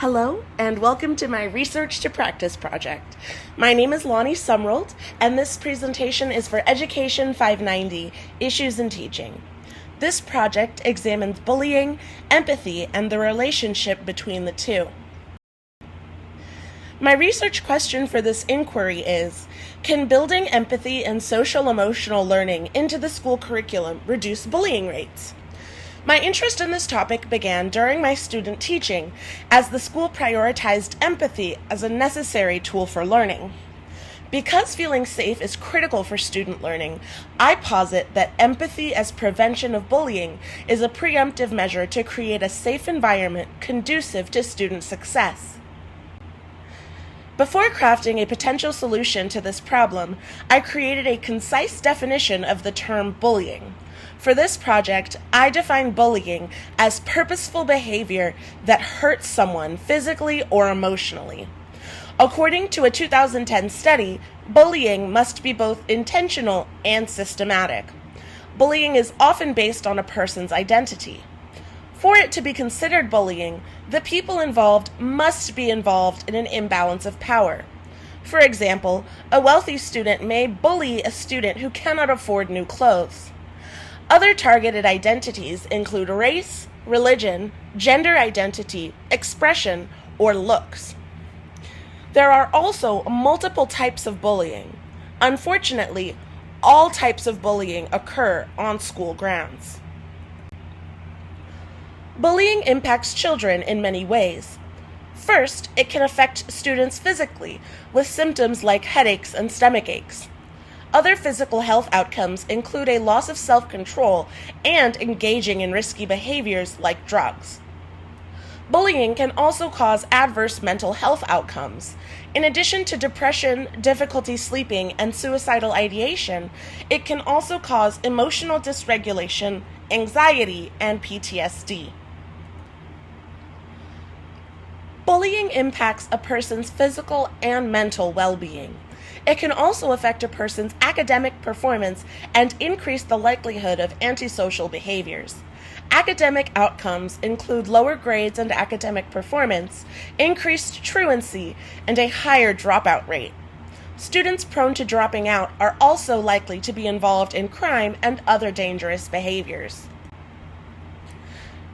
Hello, and welcome to my Research to Practice project. My name is Lonnie Sumrold, and this presentation is for Education 590, Issues in Teaching. This project examines bullying, empathy, and the relationship between the two. My research question for this inquiry is, can building empathy and social-emotional learning into the school curriculum reduce bullying rates? My interest in this topic began during my student teaching, as the school prioritized empathy as a necessary tool for learning. Because feeling safe is critical for student learning, I posit that empathy as prevention of bullying is a preemptive measure to create a safe environment conducive to student success. Before crafting a potential solution to this problem, I created a concise definition of the term bullying. For this project, I define bullying as purposeful behavior that hurts someone physically or emotionally. According to a 2010 study, bullying must be both intentional and systematic. Bullying is often based on a person's identity. For it to be considered bullying, the people involved must be involved in an imbalance of power. For example, a wealthy student may bully a student who cannot afford new clothes. Other targeted identities include race, religion, gender identity, expression, or looks. There are also multiple types of bullying. Unfortunately, all types of bullying occur on school grounds. Bullying impacts children in many ways. First, it can affect students physically, with symptoms like headaches and stomach aches. Other physical health outcomes include a loss of self-control and engaging in risky behaviors like drugs. Bullying can also cause adverse mental health outcomes. In addition to depression, difficulty sleeping, and suicidal ideation, it can also cause emotional dysregulation, anxiety, and PTSD. Bullying impacts a person's physical and mental well-being. It can also affect a person's academic performance and increase the likelihood of antisocial behaviors. Academic outcomes include lower grades and academic performance, increased truancy, and a higher dropout rate. Students prone to dropping out are also likely to be involved in crime and other dangerous behaviors.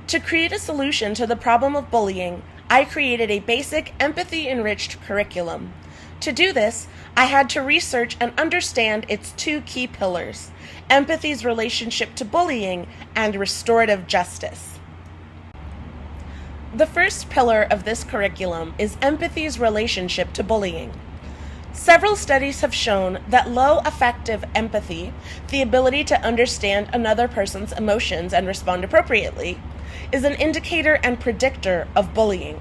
To create a solution to the problem of bullying, I created a basic empathy-enriched curriculum. To do this, I had to research and understand its two key pillars: empathy's relationship to bullying and restorative justice. The first pillar of this curriculum is empathy's relationship to bullying. Several studies have shown that low affective empathy, the ability to understand another person's emotions and respond appropriately, is an indicator and predictor of bullying.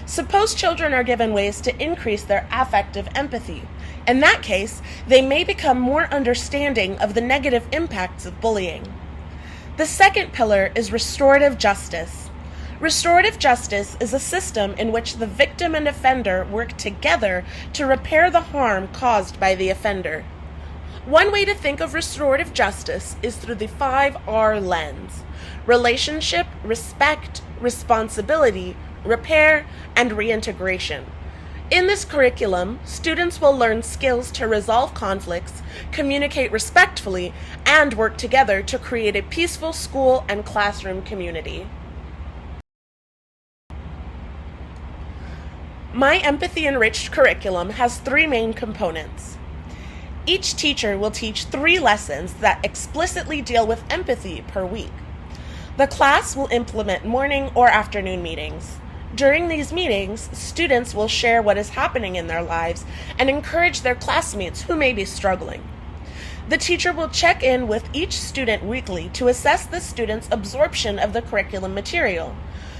Suppose children are given ways to increase their affective empathy. In that case, they may become more understanding of the negative impacts of bullying. The second pillar is restorative justice. Restorative justice is a system in which the victim and offender work together to repair the harm caused by the offender. One way to think of restorative justice is through the 5R lens: relationship, respect, responsibility, repair, and reintegration. In this curriculum, students will learn skills to resolve conflicts, communicate respectfully, and work together to create a peaceful school and classroom community. My empathy-enriched curriculum has three main components. Each teacher will teach 3 lessons that explicitly deal with empathy per week. The class will implement morning or afternoon meetings. During these meetings, students will share what is happening in their lives and encourage their classmates who may be struggling. The teacher will check in with each student weekly to assess the student's absorption of the curriculum material.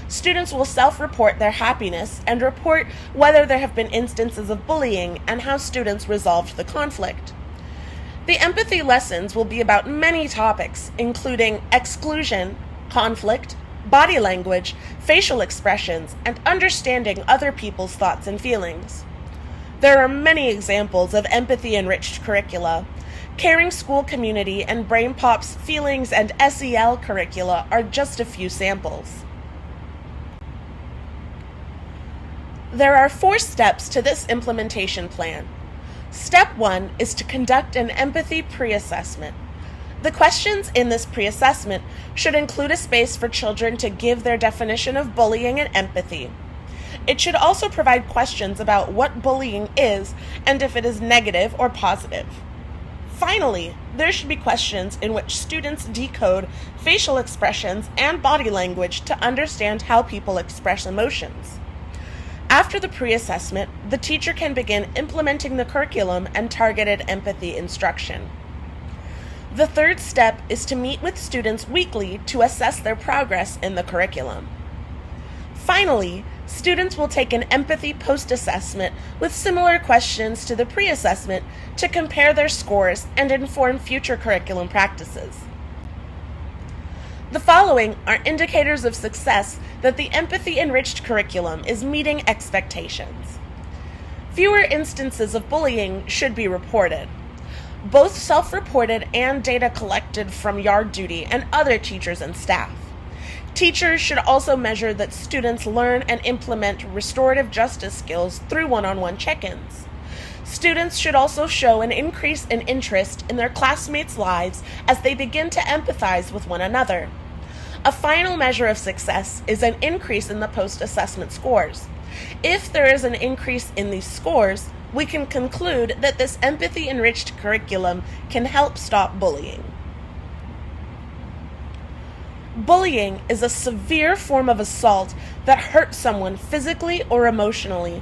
Students will self-report their happiness and report whether there have been instances of bullying and how students resolved the conflict. The empathy lessons will be about many topics, including exclusion, conflict, body language, facial expressions, and understanding other people's thoughts and feelings. There are many examples of empathy-enriched curricula. Caring School Community and BrainPop's Feelings and SEL curricula are just a few samples. There are 4 steps to this implementation plan. Step 1 is to conduct an empathy pre-assessment. The questions in this pre-assessment should include a space for children to give their definition of bullying and empathy. It should also provide questions about what bullying is and if it is negative or positive. Finally, there should be questions in which students decode facial expressions and body language to understand how people express emotions. After the pre-assessment, the teacher can begin implementing the curriculum and targeted empathy instruction. The 3rd step is to meet with students weekly to assess their progress in the curriculum. Finally, students will take an empathy post-assessment with similar questions to the pre-assessment to compare their scores and inform future curriculum practices. The following are indicators of success that the empathy-enriched curriculum is meeting expectations. Fewer instances of bullying should be reported. Both self-reported and data collected from yard duty and other teachers and staff. Teachers should also measure that students learn and implement restorative justice skills through one-on-one check-ins. Students should also show an increase in interest in their classmates' lives as they begin to empathize with one another. A final measure of success is an increase in the post-assessment scores. If there is an increase in these scores, we can conclude that this empathy-enriched curriculum can help stop bullying. Bullying is a severe form of assault that hurts someone physically or emotionally.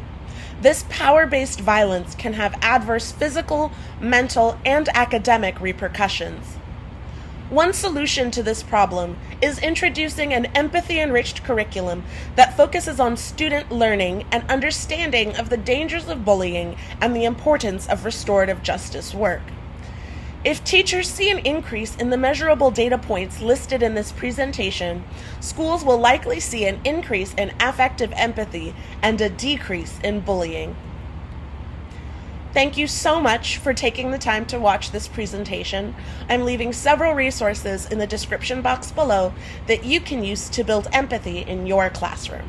This power-based violence can have adverse physical, mental, and academic repercussions. One solution to this problem is introducing an empathy-enriched curriculum that focuses on student learning and understanding of the dangers of bullying and the importance of restorative justice work. If teachers see an increase in the measurable data points listed in this presentation, schools will likely see an increase in affective empathy and a decrease in bullying. Thank you so much for taking the time to watch this presentation. I'm leaving several resources in the description box below that you can use to build empathy in your classroom.